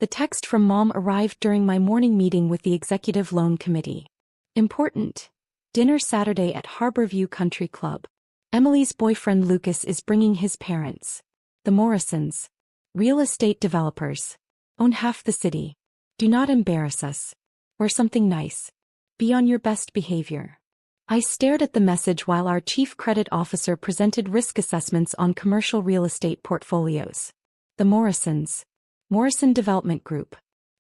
The text from Mom arrived during my morning meeting with the Executive Loan Committee. Important. Dinner Saturday at Harborview Country Club. Emily's boyfriend Lucas is bringing his parents. The Morrisons. Real estate developers. Own half the city. Do not embarrass us. Wear something nice. Be on your best behavior. I stared at the message while our chief credit officer presented risk assessments on commercial real estate portfolios. The Morrisons. Morrison Development Group.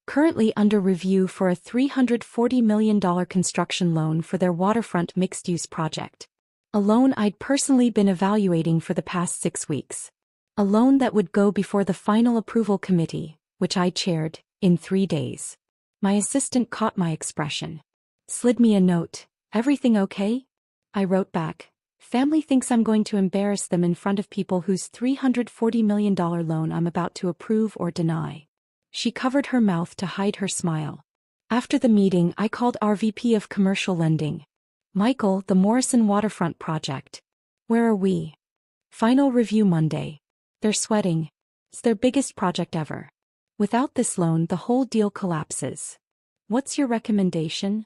Currently under review for a $340 million construction loan for their waterfront mixed-use project. A loan I'd personally been evaluating for the past 6 weeks. A loan that would go before the final approval committee, which I chaired, in 3 days. My assistant caught my expression. Slid me a note. Everything okay? I wrote back. Family thinks I'm going to embarrass them in front of people whose $340 million loan I'm about to approve or deny. She covered her mouth to hide her smile. After the meeting, I called our VP of Commercial Lending. Michael, the Morrison Waterfront Project. Where are we? Final review Monday. They're sweating. It's their biggest project ever. Without this loan, the whole deal collapses. What's your recommendation?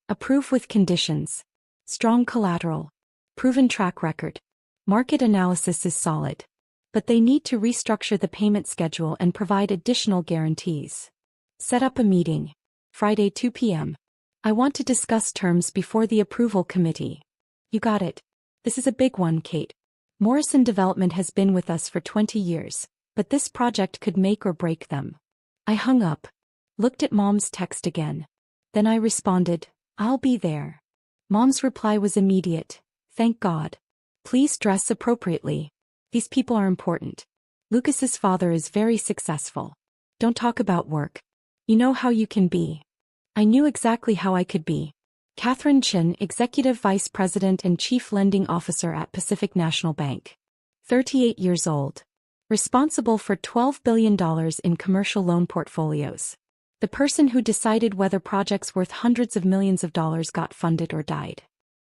Approve with conditions. Strong collateral. Proven track record. Market analysis is solid. But they need to restructure the payment schedule and provide additional guarantees. Set up a meeting. Friday 2 p.m. I want to discuss terms before the approval committee. You got it. This is a big one, Kate. Morrison Development has been with us for 20 years, but this project could make or break them. I hung up. Looked at Mom's text again. Then I responded, I'll be there. Mom's reply was immediate. Thank God. Please dress appropriately. These people are important. Lucas's father is very successful. Don't talk about work. You know how you can be. I knew exactly how I could be. Catherine Chin, Executive Vice President and Chief Lending Officer at Pacific National Bank. 38 years old. Responsible for $12 billion in commercial loan portfolios. The person who decided whether projects worth hundreds of millions of dollars got funded or died.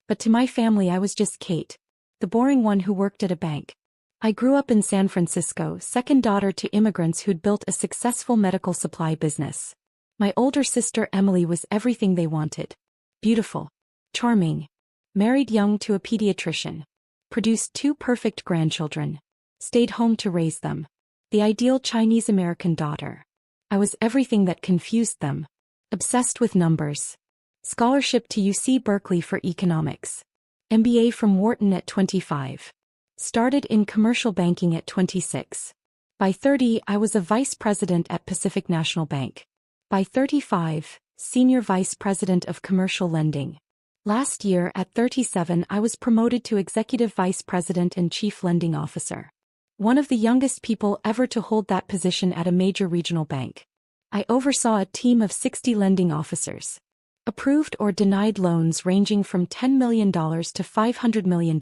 But to my family I was just Kate, the boring one who worked at a bank. I grew up in San Francisco, second daughter to immigrants who'd built a successful medical supply business. My older sister Emily was everything they wanted. Beautiful. Charming. Married young to a pediatrician. Produced 2 perfect grandchildren. Stayed home to raise them. The ideal Chinese-American daughter. I was everything that confused them. Obsessed with numbers. Scholarship to UC Berkeley for economics. MBA from Wharton at 25. Started in commercial banking at 26. By 30, I was a vice president at Pacific National Bank. By 35, senior vice president of commercial lending. Last year, at 37, I was promoted to executive vice president and chief lending officer. One of the youngest people ever to hold that position at a major regional bank. I oversaw a team of 60 lending officers. Approved or denied loans ranging from $10 million to $500 million.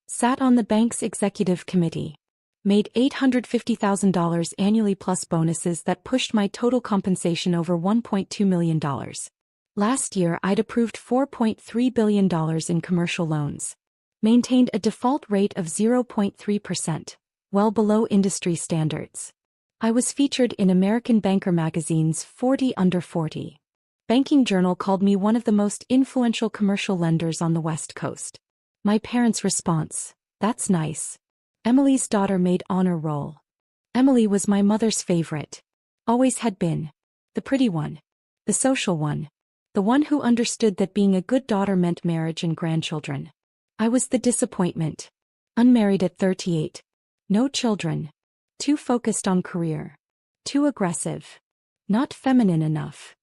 Sat on the bank's executive committee. Made $850,000 annually plus bonuses that pushed my total compensation over $1.2 million. Last year I'd approved $4.3 billion in commercial loans. Maintained a default rate of 0.3%, well below industry standards. I was featured in American Banker magazine's 40 Under 40. Banking Journal called me one of the most influential commercial lenders on the West Coast. My parents' response, that's nice. Emily's daughter made honor roll. Emily was my mother's favorite. Always had been. The pretty one. The social one. The one who understood that being a good daughter meant marriage and grandchildren. I was the disappointment. Unmarried at 38. No children. Too focused on career. Too aggressive. Not feminine enough.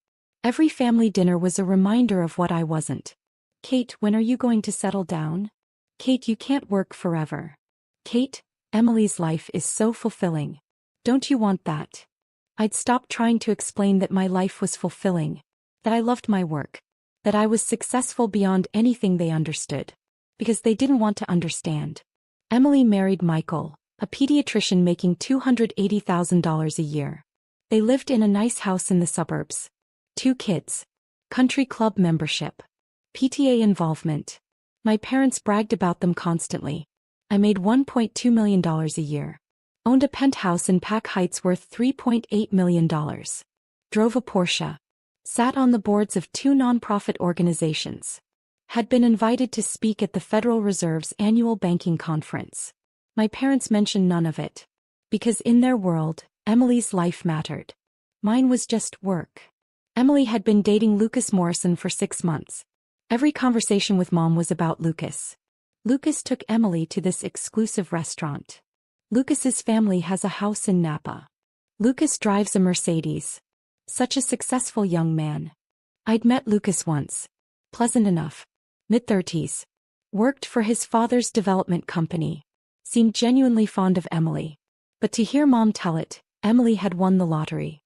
Every family dinner was a reminder of what I wasn't. Kate, when are you going to settle down? Kate, you can't work forever. Kate, Emily's life is so fulfilling. Don't you want that? I'd stopped trying to explain that my life was fulfilling. That I loved my work. That I was successful beyond anything they understood. Because they didn't want to understand. Emily married Michael, a pediatrician making $280,000 a year. They lived in a nice house in the suburbs. 2 kids. Country club membership. PTA involvement. My parents bragged about them constantly. I made $1.2 million a year. Owned a penthouse in Pack Heights worth $3.8 million. Drove a Porsche. Sat on the boards of 2 nonprofit organizations. Had been invited to speak at the Federal Reserve's annual banking conference. My parents mentioned none of it. Because in their world, Emily's life mattered. Mine was just work. Emily had been dating Lucas Morrison for 6 months. Every conversation with Mom was about Lucas. Lucas took Emily to this exclusive restaurant. Lucas's family has a house in Napa. Lucas drives a Mercedes. Such a successful young man. I'd met Lucas once. Pleasant enough. Mid-30s. Worked for his father's development company. Seemed genuinely fond of Emily. But to hear Mom tell it, Emily had won the lottery.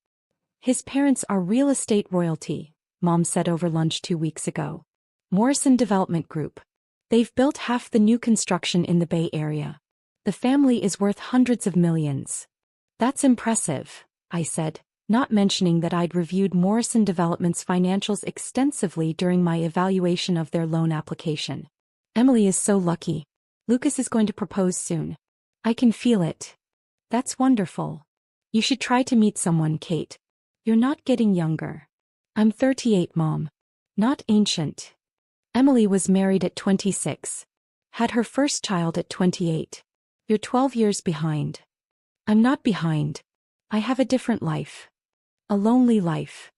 His parents are real estate royalty, Mom said over lunch 2 weeks ago. Morrison Development Group. They've built half the new construction in the Bay Area. The family is worth hundreds of millions. That's impressive, I said, not mentioning that I'd reviewed Morrison Development's financials extensively during my evaluation of their loan application. Emily is so lucky. Lucas is going to propose soon. I can feel it. That's wonderful. You should try to meet someone, Kate. You're not getting younger. I'm 38, Mom. Not ancient. Emily was married at 26. Had her first child at 28. You're 12 years behind. I'm not behind. I have a different life. A lonely life.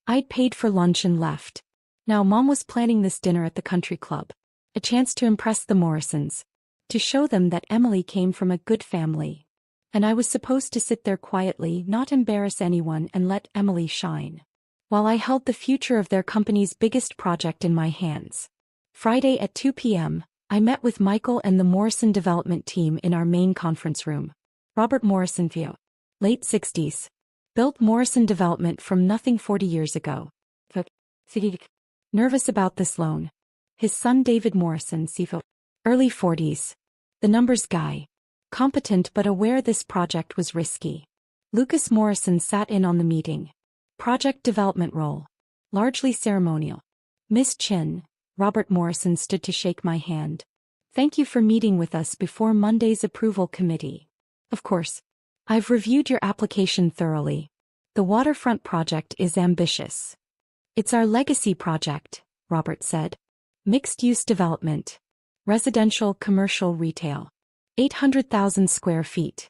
I'd paid for lunch and left. Now Mom was planning this dinner at the country club. A chance to impress the Morrisons. To show them that Emily came from a good family. And I was supposed to sit there quietly, not embarrass anyone, and let Emily shine. While I held the future of their company's biggest project in my hands. Friday at 2 p.m., I met with Michael and the Morrison development team in our main conference room. Robert Morrison, late 60s. Built Morrison Development from nothing 40 years ago. Nervous about this loan. His son David Morrison, early 40s. The numbers guy. Competent but aware this project was risky. Lucas Morrison sat in on the meeting. Project development role. Largely ceremonial. Miss Chin, Robert Morrison stood to shake my hand. Thank you for meeting with us before Monday's approval committee. Of course. I've reviewed your application thoroughly. The waterfront project is ambitious. It's our legacy project, Robert said. Mixed-use development. Residential, commercial, retail. 800,000 square feet.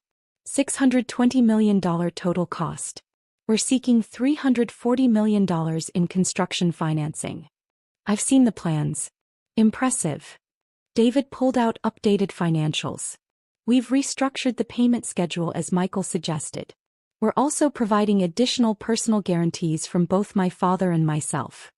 $620 million total cost. We're seeking $340 million in construction financing. I've seen the plans. Impressive. David pulled out updated financials. We've restructured the payment schedule as Michael suggested. We're also providing additional personal guarantees from both my father and myself.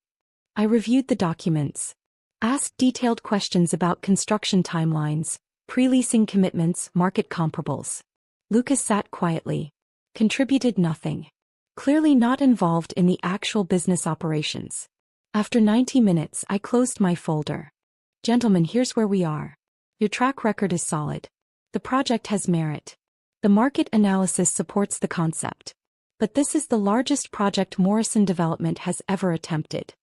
I reviewed the documents. Asked detailed questions about construction timelines, pre-leasing commitments, market comparables. Lucas sat quietly. Contributed nothing. Clearly not involved in the actual business operations. After 90 minutes, I closed my folder. Gentlemen, here's where we are. Your track record is solid. The project has merit. The market analysis supports the concept. But this is the largest project Morrison Development has ever attempted.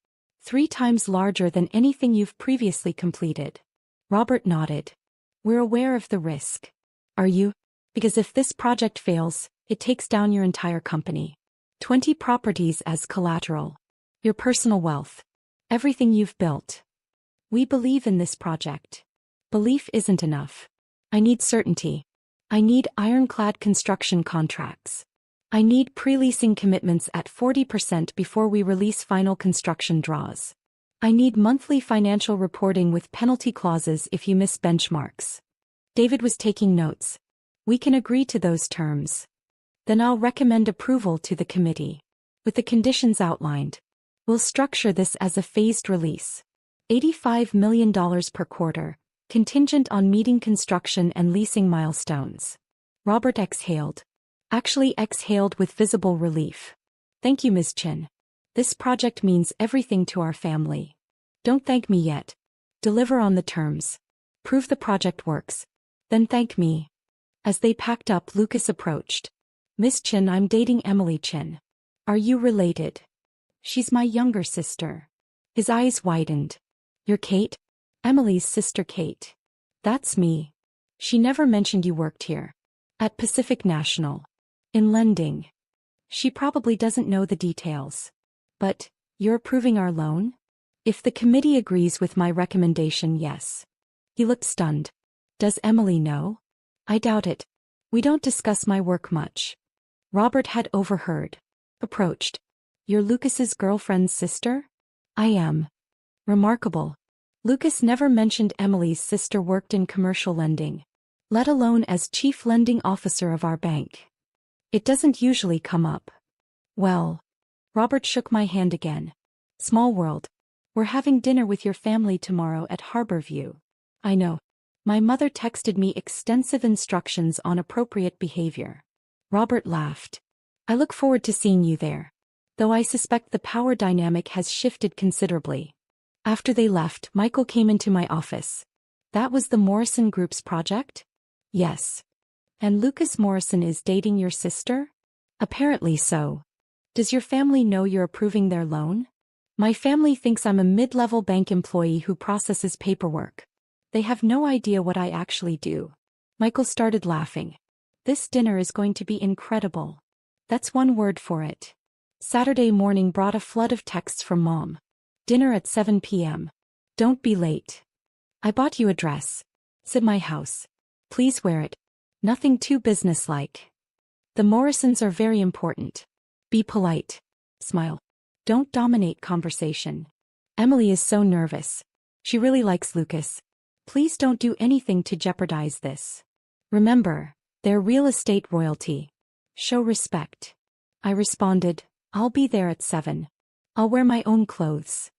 3 times larger than anything you've previously completed. Robert nodded. We're aware of the risk. Are you? Because if this project fails, it takes down your entire company. 20 properties as collateral. Your personal wealth. Everything you've built. We believe in this project. Belief isn't enough. I need certainty. I need ironclad construction contracts. I need pre-leasing commitments at 40% before we release final construction draws. I need monthly financial reporting with penalty clauses if you miss benchmarks. David was taking notes. We can agree to those terms. Then I'll recommend approval to the committee. With the conditions outlined. We'll structure this as a phased release. $85 million per quarter, contingent on meeting construction and leasing milestones. Robert exhaled. Actually exhaled with visible relief. Thank you, Ms. Chin. This project means everything to our family. Don't thank me yet. Deliver on the terms. Prove the project works. Then thank me. As they packed up, Lucas approached. Miss Chin, I'm dating Emily Chin. Are you related? She's my younger sister. His eyes widened. You're Kate? Emily's sister Kate. That's me. She never mentioned you worked here. At Pacific National. In lending. She probably doesn't know the details. But, you're approving our loan? If the committee agrees with my recommendation, yes. He looked stunned. Does Emily know? I doubt it. We don't discuss my work much. Robert had overheard. Approached. You're Lucas's girlfriend's sister? I am. Remarkable. Lucas never mentioned Emily's sister worked in commercial lending, let alone as chief lending officer of our bank. It doesn't usually come up. Well. Robert shook my hand again. Small world. We're having dinner with your family tomorrow at Harborview. I know. My mother texted me extensive instructions on appropriate behavior. Robert laughed. I look forward to seeing you there. Though I suspect the power dynamic has shifted considerably. After they left, Michael came into my office. That was the Morrison Group's project? Yes. And Lucas Morrison is dating your sister? Apparently so. Does your family know you're approving their loan? My family thinks I'm a mid-level bank employee who processes paperwork. They have no idea what I actually do. Michael started laughing. This dinner is going to be incredible. That's one word for it. Saturday morning brought a flood of texts from Mom. Dinner at 7 p.m. Don't be late. I bought you a dress. It's at my house. Please wear it. Nothing too businesslike. The Morrisons are very important. Be polite. Smile. Don't dominate conversation. Emily is so nervous. She really likes Lucas. Please don't do anything to jeopardize this. Remember, they're real estate royalty. Show respect. I responded, I'll be there at 7. I'll wear my own clothes.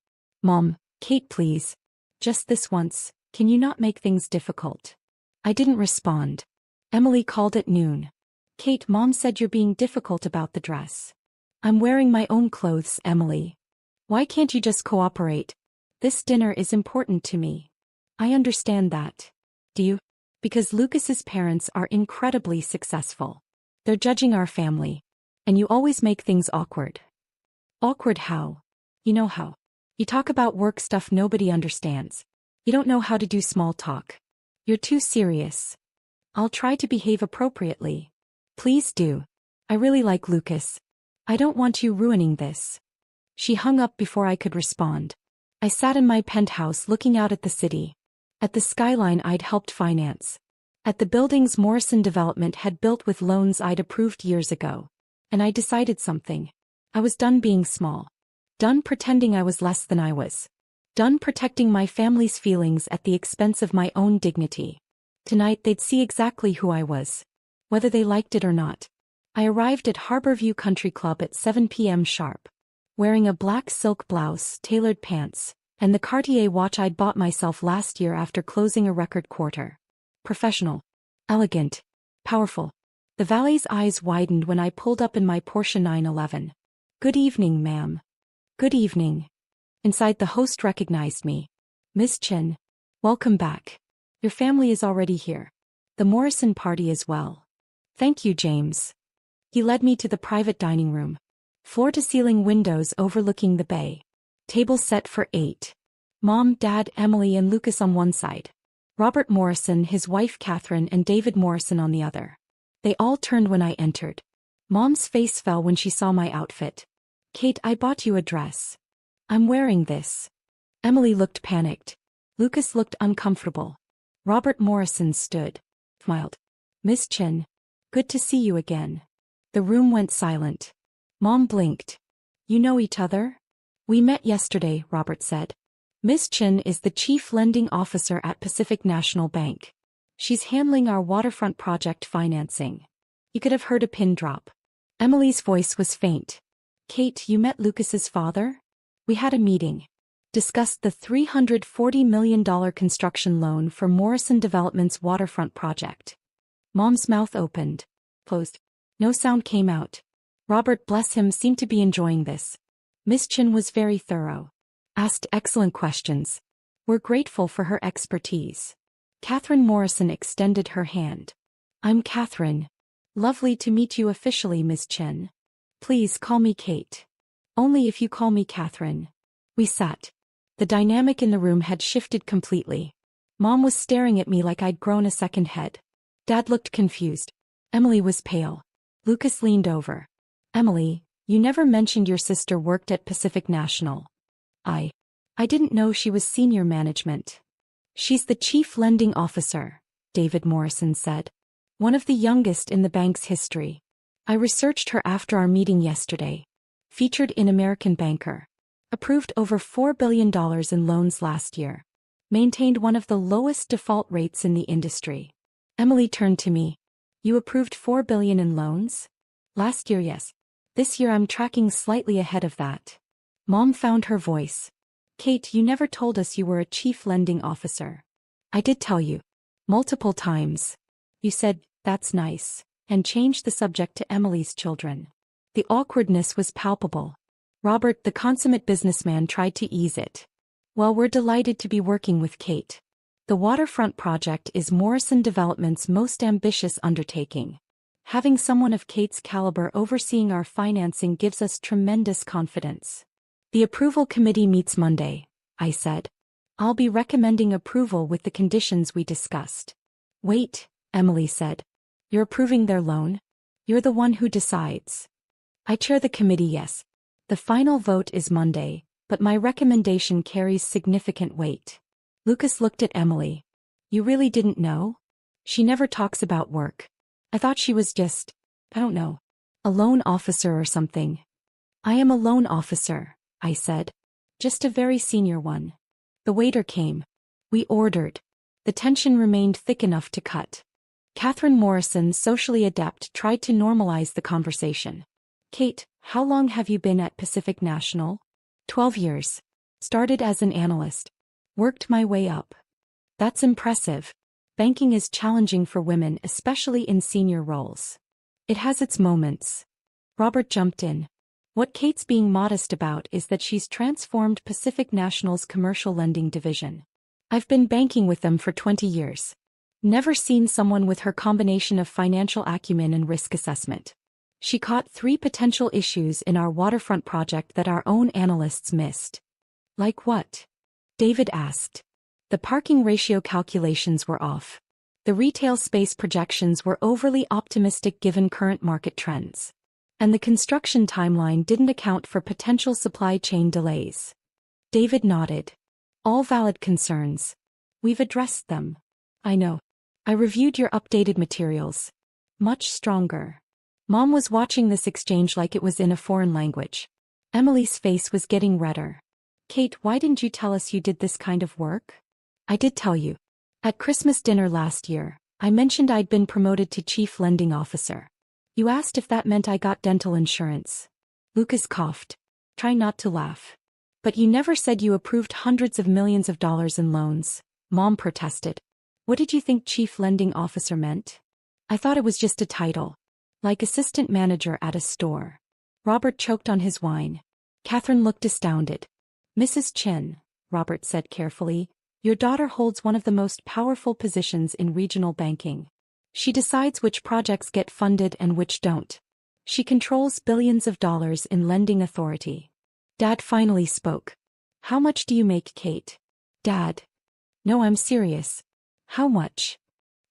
Mom, Kate please. Just this once, can you not make things difficult? I didn't respond. Emily called at noon. Kate, Mom said you're being difficult about the dress. I'm wearing my own clothes, Emily. Why can't you just cooperate? This dinner is important to me. I understand that. Do you? Because Lucas's parents are incredibly successful. They're judging our family. And you always make things awkward. Awkward how? You know how. You talk about work stuff nobody understands. You don't know how to do small talk. You're too serious. I'll try to behave appropriately. Please do. I really like Lucas. I don't want you ruining this. She hung up before I could respond. I sat in my penthouse looking out at the city. At the skyline I'd helped finance. At the buildings Morrison Development had built with loans I'd approved years ago. And I decided something. I was done being small. Done pretending I was less than I was. Done protecting my family's feelings at the expense of my own dignity. Tonight they'd see exactly who I was. Whether they liked it or not. I arrived at Harborview Country Club at 7 p.m. sharp. Wearing a black silk blouse, tailored pants, and the Cartier watch I'd bought myself last year after closing a record quarter. Professional. Elegant. Powerful. The valet's eyes widened when I pulled up in my Porsche 911. Good evening, ma'am. Good evening. Inside the host recognized me. Miss Chin. Welcome back. Your family is already here. The Morrison party as well. Thank you, James. He led me to the private dining room. Floor-to-ceiling windows overlooking the bay. Table set for 8. Mom, Dad, Emily and Lucas on one side. Robert Morrison, his wife Catherine and David Morrison on the other. They all turned when I entered. Mom's face fell when she saw my outfit. Kate, I bought you a dress. I'm wearing this. Emily looked panicked. Lucas looked uncomfortable. Robert Morrison stood. Smiled. Miss Chin. Good to see you again. The room went silent. Mom blinked. You know each other? We met yesterday, Robert said. Miss Chin is the chief lending officer at Pacific National Bank. She's handling our waterfront project financing. You could have heard a pin drop. Emily's voice was faint. Kate, you met Lucas's father? We had a meeting. Discussed the $340 million construction loan for Morrison Development's waterfront project. Mom's mouth opened. Closed. No sound came out. Robert, bless him, seemed to be enjoying this. Miss Chin was very thorough. Asked excellent questions. We're grateful for her expertise. Catherine Morrison extended her hand. I'm Catherine. Lovely to meet you officially, Miss Chin. Please call me Kate. Only if you call me Catherine. We sat. The dynamic in the room had shifted completely. Mom was staring at me like I'd grown a second head. Dad looked confused. Emily was pale. Lucas leaned over. Emily, you never mentioned your sister worked at Pacific National. I didn't know she was senior management. She's the chief lending officer, David Morrison said. One of the youngest in the bank's history. I researched her after our meeting yesterday. Featured in American Banker. Approved over $4 billion in loans last year. Maintained one of the lowest default rates in the industry. Emily turned to me. You approved $4 billion in loans? Last year, yes. This year I'm tracking slightly ahead of that. Mom found her voice. Kate, you never told us you were a chief lending officer. I did tell you. Multiple times. You said, that's nice, and changed the subject to Emily's children. The awkwardness was palpable. Robert, the consummate businessman, tried to ease it. Well, we're delighted to be working with Kate. The waterfront project is Morrison Development's most ambitious undertaking. Having someone of Kate's caliber overseeing our financing gives us tremendous confidence. The approval committee meets Monday, I said. I'll be recommending approval with the conditions we discussed. Wait, Emily said. You're approving their loan? You're the one who decides. I chair the committee, yes. The final vote is Monday, but my recommendation carries significant weight. Lucas looked at Emily. You really didn't know? She never talks about work. I thought she was just, I don't know, a loan officer or something. I am a loan officer, I said. Just a very senior one. The waiter came. We ordered. The tension remained thick enough to cut. Catherine Morrison, socially adept, tried to normalize the conversation. Kate, how long have you been at Pacific National? 12 years. Started as an analyst. Worked my way up. That's impressive. Banking is challenging for women, especially in senior roles. It has its moments. Robert jumped in. What Kate's being modest about is that she's transformed Pacific National's commercial lending division. I've been banking with them for 20 years. Never seen someone with her combination of financial acumen and risk assessment. She caught 3 potential issues in our waterfront project that our own analysts missed. Like what? David asked. The parking ratio calculations were off. The retail space projections were overly optimistic given current market trends. And the construction timeline didn't account for potential supply chain delays. David nodded. All valid concerns. We've addressed them. I know. I reviewed your updated materials. Much stronger. Mom was watching this exchange like it was in a foreign language. Emily's face was getting redder. Kate, why didn't you tell us you did this kind of work? I did tell you. At Christmas dinner last year, I mentioned I'd been promoted to chief lending officer. You asked if that meant I got dental insurance. Lucas coughed. Try not to laugh. But you never said you approved hundreds of millions of dollars in loans, Mom protested. What did you think chief lending officer meant? I thought it was just a title. Like assistant manager at a store. Robert choked on his wine. Catherine looked astounded. Mrs. Chin, Robert said carefully, your daughter holds one of the most powerful positions in regional banking. She decides which projects get funded and which don't. She controls billions of dollars in lending authority. Dad finally spoke. How much do you make, Kate? Dad. No, I'm serious. How much?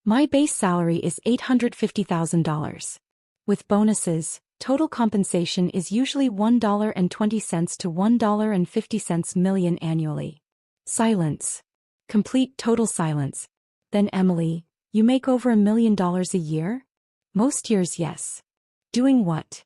My base salary is $850,000. With bonuses, total compensation is usually $1.20 to $1.50 million annually. Silence. Complete total silence. Then Emily, you make over $1 million a year? Most years, yes. Doing what?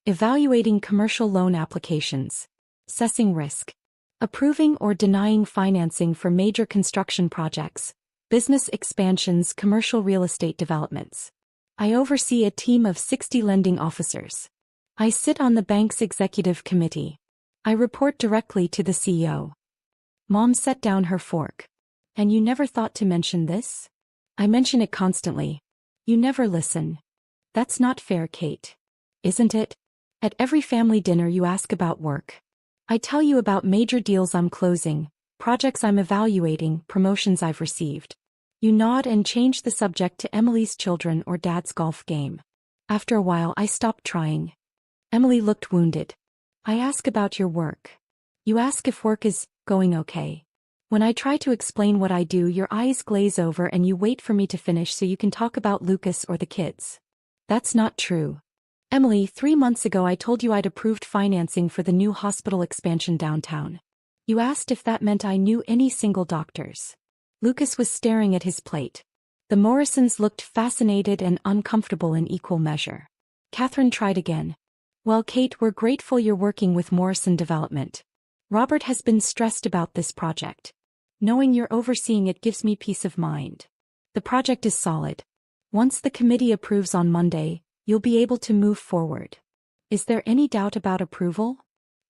Evaluating commercial loan applications. Assessing risk. Approving or denying financing for major construction projects, business expansions, commercial real estate developments. I oversee a team of 60 lending officers. I sit on the bank's executive committee. I report directly to the CEO. Mom set down her fork. And you never thought to mention this? I mention it constantly. You never listen. That's not fair, Kate. Isn't it? At every family dinner you ask about work. I tell you about major deals I'm closing, projects I'm evaluating, promotions I've received. You nod and change the subject to Emily's children or Dad's golf game. After a while I stopped trying. Emily looked wounded. I ask about your work. You ask if work is going okay. When I try to explain what I do, your eyes glaze over and you wait for me to finish so you can talk about Lucas or the kids. That's not true. Emily, 3 months ago I told you I'd approved financing for the new hospital expansion downtown. You asked if that meant I knew any single doctors. Lucas was staring at his plate. The Morrisons looked fascinated and uncomfortable in equal measure. Catherine tried again. Well, Kate, we're grateful you're working with Morrison Development. Robert has been stressed about this project. Knowing you're overseeing it gives me peace of mind. The project is solid. Once the committee approves on Monday, you'll be able to move forward. Is there any doubt about approval?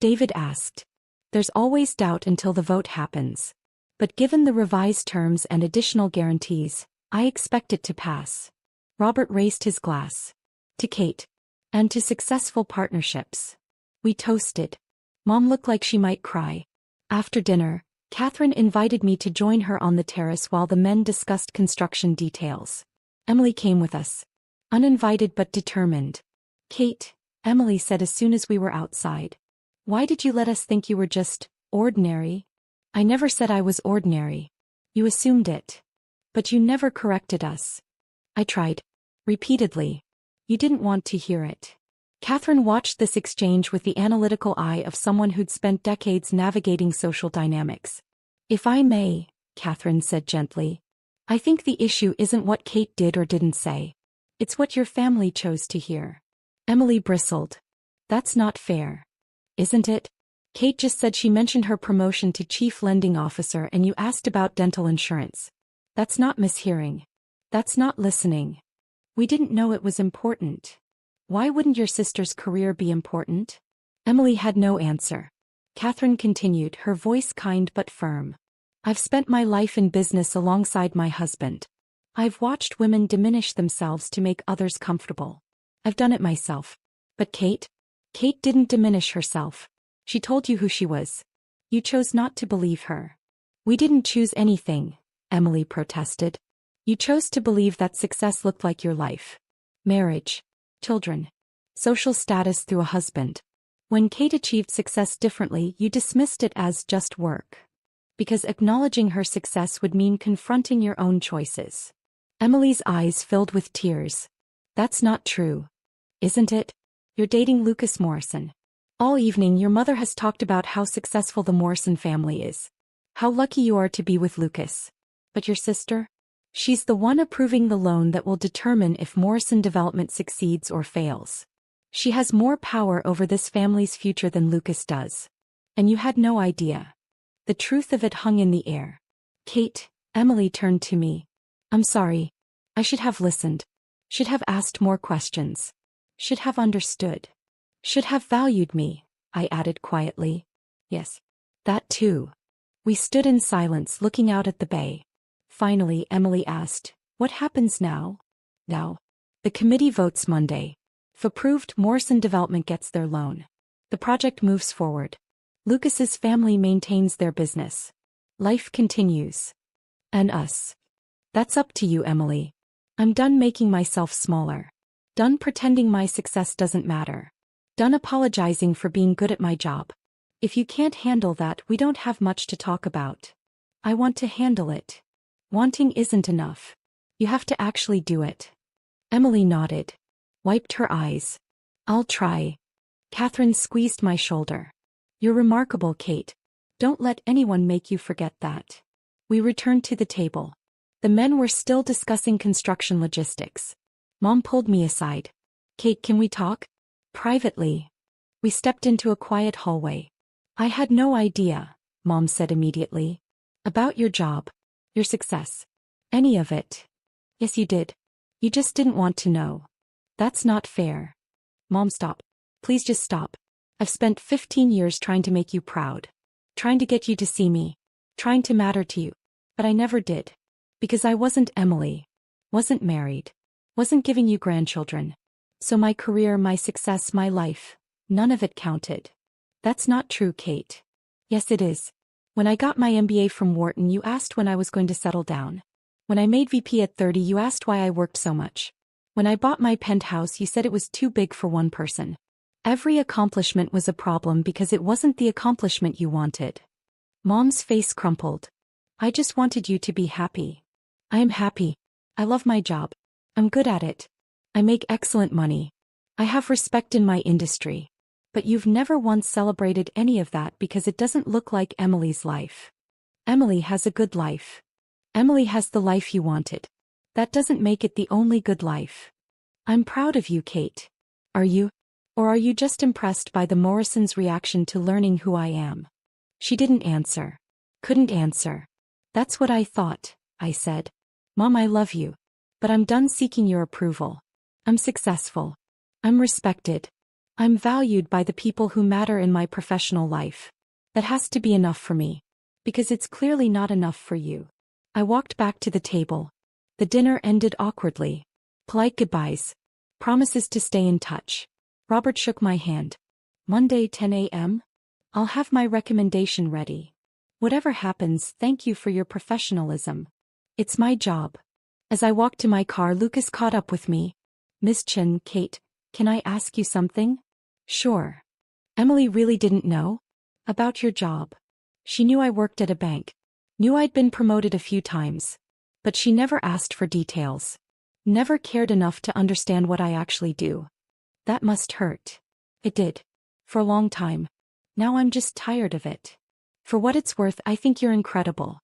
David asked. There's always doubt until the vote happens. But given the revised terms and additional guarantees, I expect it to pass. Robert raised his glass. To Kate. And to successful partnerships. We toasted. Mom looked like she might cry. After dinner, Catherine invited me to join her on the terrace while the men discussed construction details. Emily came with us. Uninvited but determined. Kate, Emily said as soon as we were outside. Why did you let us think you were just ordinary? I never said I was ordinary. You assumed it. But you never corrected us. I tried. Repeatedly. You didn't want to hear it. Catherine watched this exchange with the analytical eye of someone who'd spent decades navigating social dynamics. If I may, Catherine said gently, I think the issue isn't what Kate did or didn't say. It's what your family chose to hear. Emily bristled. That's not fair. Isn't it? Kate just said she mentioned her promotion to chief lending officer and you asked about dental insurance. That's not mishearing. That's not listening. We didn't know it was important. Why wouldn't your sister's career be important? Emily had no answer. Catherine continued, her voice kind but firm. I've spent my life in business alongside my husband. I've watched women diminish themselves to make others comfortable. I've done it myself. But Kate? Kate didn't diminish herself. She told you who she was. You chose not to believe her. We didn't choose anything, Emily protested. You chose to believe that success looked like your life. Marriage. Children. Social status through a husband. When Kate achieved success differently, you dismissed it as just work. Because acknowledging her success would mean confronting your own choices. Emily's eyes filled with tears. That's not true. Isn't it? You're dating Lucas Morrison. All evening your mother has talked about how successful the Morrison family is. How lucky you are to be with Lucas. But your sister? She's the one approving the loan that will determine if Morrison Development succeeds or fails. She has more power over this family's future than Lucas does. And you had no idea. The truth of it hung in the air. Kate, Emily turned to me. I'm sorry. I should have listened. Should have asked more questions. Should have understood. Should have valued me, I added quietly. Yes. That too. We stood in silence looking out at the bay. Finally, Emily asked, what happens now? Now. The committee votes Monday. If approved, Morrison Development gets their loan. The project moves forward. Lucas's family maintains their business. Life continues. And us. That's up to you, Emily. I'm done making myself smaller. Done pretending my success doesn't matter. Done apologizing for being good at my job. If you can't handle that, we don't have much to talk about. I want to handle it. Wanting isn't enough. You have to actually do it. Emily nodded. Wiped her eyes. I'll try. Catherine squeezed my shoulder. You're remarkable, Kate. Don't let anyone make you forget that. We returned to the table. The men were still discussing construction logistics. Mom pulled me aside. Kate, can we talk? Privately. We stepped into a quiet hallway. I had no idea, Mom said immediately. About your job. Your success. Any of it. Yes, you did. You just didn't want to know. That's not fair. Mom, stop. Please just stop. I've spent 15 years trying to make you proud. Trying to get you to see me. Trying to matter to you. But I never did. Because I wasn't Emily. Wasn't married. Wasn't giving you grandchildren. So my career, my success, my life, none of it counted. That's not true, Kate. Yes, it is. When I got my MBA from Wharton, you asked when I was going to settle down. When I made VP at 30, you asked why I worked so much. When I bought my penthouse, you said it was too big for one person. Every accomplishment was a problem because it wasn't the accomplishment you wanted. Mom's face crumpled. I just wanted you to be happy. I am happy. I love my job. I'm good at it. I make excellent money. I have respect in my industry. But you've never once celebrated any of that because it doesn't look like Emily's life. Emily has a good life. Emily has the life you wanted. That doesn't make it the only good life. I'm proud of you, Kate. Are you? Or are you just impressed by the Morrisons' reaction to learning who I am? She didn't answer. Couldn't answer. That's what I thought, I said. Mom, I love you. But I'm done seeking your approval. I'm successful. I'm respected. I'm valued by the people who matter in my professional life. That has to be enough for me. Because it's clearly not enough for you. I walked back to the table. The dinner ended awkwardly. Polite goodbyes. Promises to stay in touch. Robert shook my hand. Monday, 10 a.m.? I'll have my recommendation ready. Whatever happens, thank you for your professionalism. It's my job. As I walked to my car, Lucas caught up with me. Miss Chen, Kate, can I ask you something? Sure. Emily really didn't know? About your job. She knew I worked at a bank. Knew I'd been promoted a few times. But she never asked for details. Never cared enough to understand what I actually do. That must hurt. It did. For a long time. Now I'm just tired of it. For what it's worth, I think you're incredible.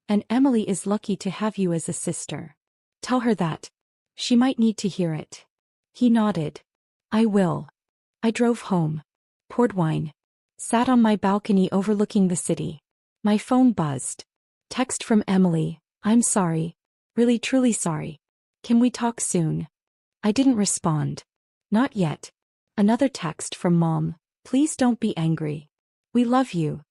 And Emily is lucky to have you as a sister. Tell her that. She might need to hear it. He nodded. I will. I drove home. Poured wine. Sat on my balcony overlooking the city. My phone buzzed. Text from Emily. I'm sorry. Really truly sorry. Can we talk soon? I didn't respond. Not yet. Another text from Mom. Please don't be angry. We love you.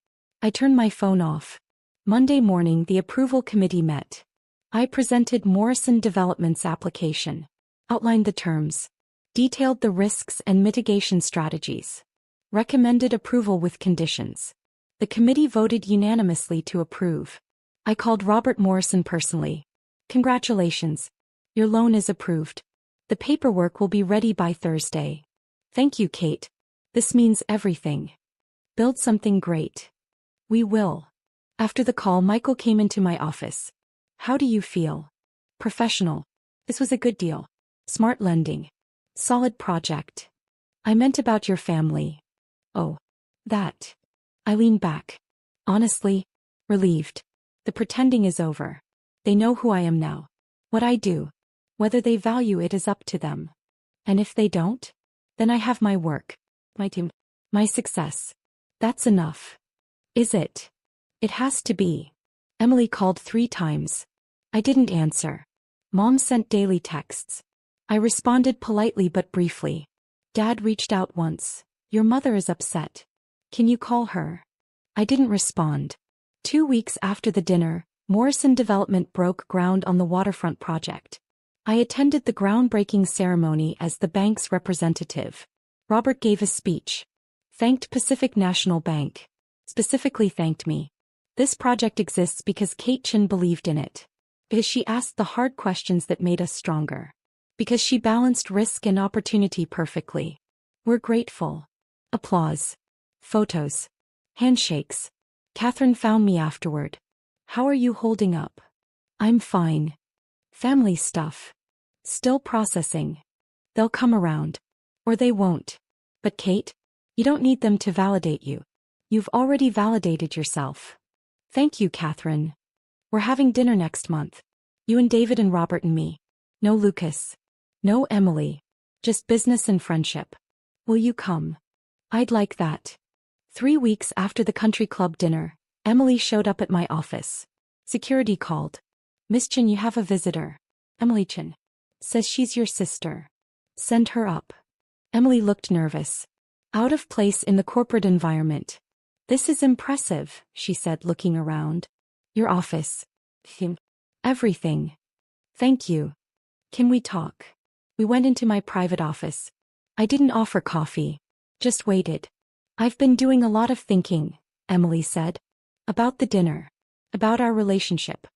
I turned my phone off. Monday morning the approval committee met. I presented Morrison Development's application. Outlined the terms. Detailed the risks and mitigation strategies. Recommended approval with conditions. The committee voted unanimously to approve. I called Robert Morrison personally. Congratulations. Your loan is approved. The paperwork will be ready by Thursday. Thank you, Kate. This means everything. Build something great. We will. After the call, Michael came into my office. How do you feel? Professional. This was a good deal. Smart lending. Solid project. I meant about your family. Oh. That. I leaned back. Honestly, relieved. The pretending is over. They know who I am now. What I do. Whether they value it is up to them. And if they don't? Then I have my work. My team. My success. That's enough. Is it? It has to be. Emily called 3 times. I didn't answer. Mom sent daily texts. I responded politely but briefly. Dad reached out once. Your mother is upset. Can you call her? I didn't respond. 2 weeks after the dinner, Morrison Development broke ground on the waterfront project. I attended the groundbreaking ceremony as the bank's representative. Robert gave a speech. Thanked Pacific National Bank. Specifically thanked me. This project exists because Kate Chen believed in it. Because she asked the hard questions that made us stronger. Because she balanced risk and opportunity perfectly. We're grateful. Applause. Photos. Handshakes. Catherine found me afterward. How are you holding up? I'm fine. Family stuff. Still processing. They'll come around. Or they won't. But Kate, you don't need them to validate you. You've already validated yourself. Thank you, Catherine. We're having dinner next month. You and David and Robert and me. No Lucas. No Emily. Just business and friendship. Will you come? I'd like that. 3 weeks after the country club dinner, Emily showed up at my office. Security called. Miss Chen, you have a visitor. Emily Chen. Says she's your sister. Send her up. Emily looked nervous. Out of place in the corporate environment. This is impressive, she said, looking around. Your office. Everything. Thank you. Can we talk? We went into my private office. I didn't offer coffee. Just waited. I've been doing a lot of thinking, Emily said. About the dinner. About our relationship.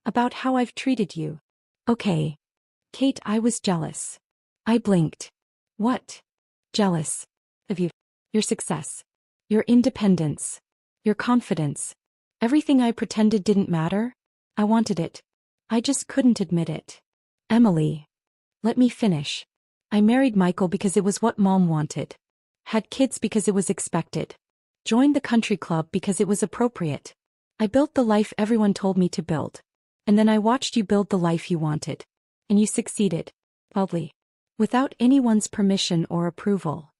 About how I've treated you. Okay. Kate, I was jealous. I blinked. What? Jealous. Of you. Your success. Your independence. Your confidence. Everything I pretended didn't matter. I wanted it. I just couldn't admit it. Emily. Let me finish. I married Michael because it was what Mom wanted. Had kids because it was expected. Joined the country club because it was appropriate. I built the life everyone told me to build. And then I watched you build the life you wanted. And you succeeded. Wildly. Without anyone's permission or approval.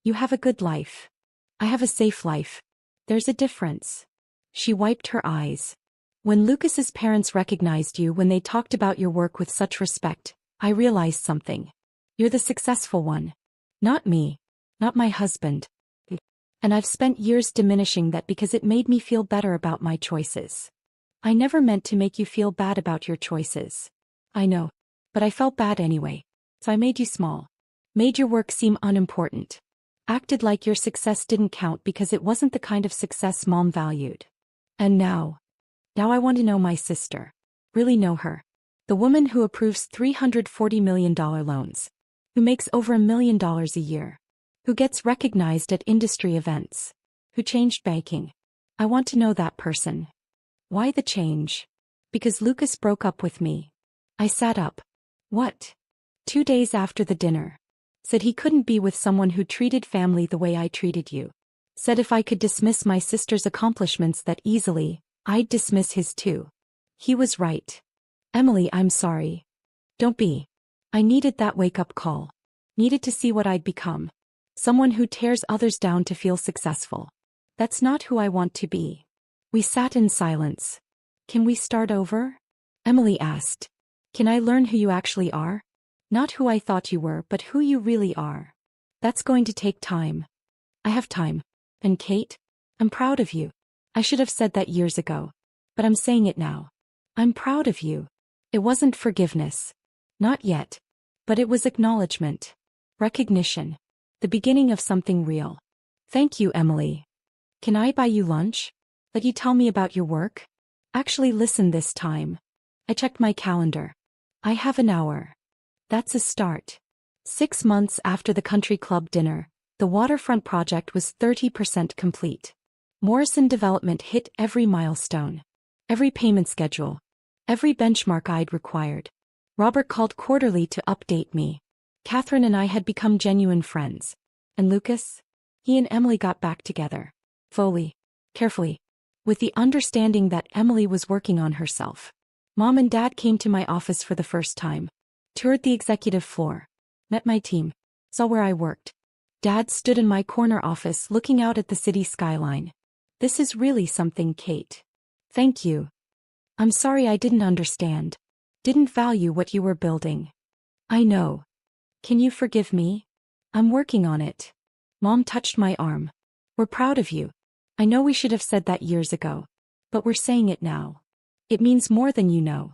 You have a good life. I have a safe life. There's a difference. She wiped her eyes. When Lucas's parents recognized you when they talked about your work with such respect, I realized something. You're the successful one. Not me. Not my husband. And I've spent years diminishing that because it made me feel better about my choices. I never meant to make you feel bad about your choices. I know. But I felt bad anyway. So I made you small. Made your work seem unimportant. Acted like your success didn't count because it wasn't the kind of success Mom valued. And now I want to know my sister. Really know her. The woman who approves $340 million loans. Who makes over $1 million a year. Who gets recognized at industry events. Who changed banking. I want to know that person. Why the change? Because Lucas broke up with me. I sat up. What? 2 days after the dinner. Said he couldn't be with someone who treated family the way I treated you. Said if I could dismiss my sister's accomplishments that easily, I'd dismiss his too. He was right. Emily, I'm sorry. Don't be. I needed that wake-up call. Needed to see what I'd become. Someone who tears others down to feel successful. That's not who I want to be. We sat in silence. Can we start over? Emily asked. Can I learn who you actually are? Not who I thought you were, but who you really are. That's going to take time. I have time. And Kate? I'm proud of you. I should have said that years ago. But I'm saying it now. I'm proud of you. It wasn't forgiveness. Not yet. But it was acknowledgement. Recognition. The beginning of something real. Thank you, Emily. Can I buy you lunch? Let you tell me about your work? Actually listen this time. I checked my calendar. I have an hour. That's a start. 6 months after the country club dinner, the waterfront project was 30% complete. Morrison Development hit every milestone. Every payment schedule. Every benchmark I'd required. Robert called quarterly to update me. Catherine and I had become genuine friends. And Lucas? He and Emily got back together. Slowly. Carefully. With the understanding that Emily was working on herself. Mom and Dad came to my office for the first time. Toured the executive floor. Met my team. Saw where I worked. Dad stood in my corner office looking out at the city skyline. This is really something, Kate. Thank you. I'm sorry I didn't understand. Didn't value what you were building. I know. Can you forgive me? I'm working on it. Mom touched my arm. We're proud of you. I know we should have said that years ago. But we're saying it now. It means more than you know.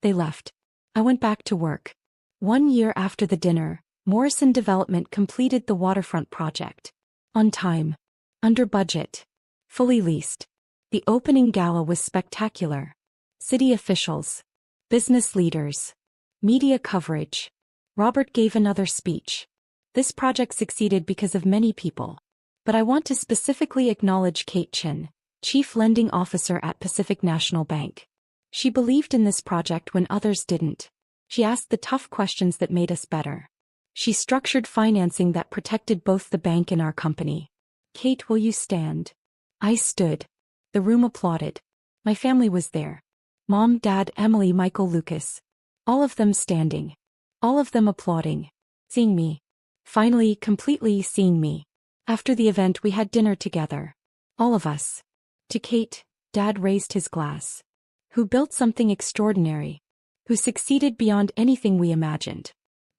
They left. I went back to work. 1 year after the dinner, Morrison Development completed the waterfront project. On time. Under budget. Fully leased. The opening gala was spectacular. City officials. Business leaders. Media coverage. Robert gave another speech. This project succeeded because of many people. But I want to specifically acknowledge Kate Chin, Chief Lending Officer at Pacific National Bank. She believed in this project when others didn't. She asked the tough questions that made us better. She structured financing that protected both the bank and our company. Kate, will you stand? I stood. The room applauded. My family was there. Mom, Dad, Emily, Michael, Lucas. All of them standing. All of them applauding. Seeing me. Finally, completely seeing me. After the event we had dinner together. All of us. To Kate, Dad raised his glass. Who built something extraordinary. Who succeeded beyond anything we imagined.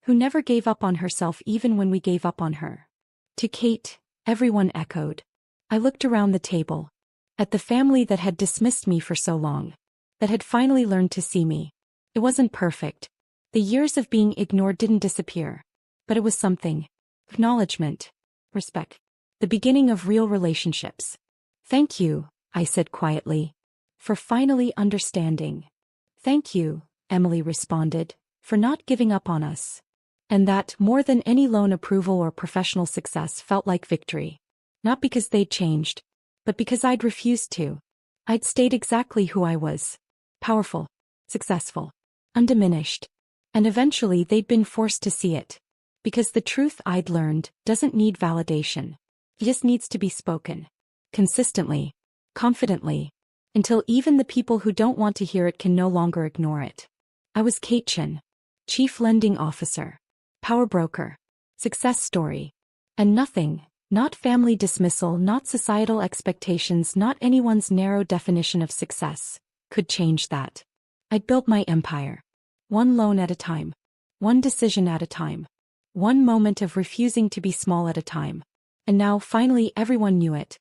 Who never gave up on herself even when we gave up on her. To Kate, everyone echoed. I looked around the table. At the family that had dismissed me for so long. That had finally learned to see me. It wasn't perfect. The years of being ignored didn't disappear. But it was something. Acknowledgement. Respect. The beginning of real relationships. Thank you, I said quietly. For finally understanding. Thank you, Emily responded, for not giving up on us. And that, more than any loan approval or professional success, felt like victory. Not because they'd changed, but because I'd refused to. I'd stayed exactly who I was. Powerful. Successful. Undiminished. And eventually they'd been forced to see it. Because the truth I'd learned doesn't need validation. It just needs to be spoken. Consistently. Confidently. Until even the people who don't want to hear it can no longer ignore it. I was Kate Chen. Chief Lending Officer. Power Broker. Success story. And nothing, not family dismissal, not societal expectations, not anyone's narrow definition of success, could change that. I'd built my empire. One loan at a time. One decision at a time. One moment of refusing to be small at a time. And now finally everyone knew it.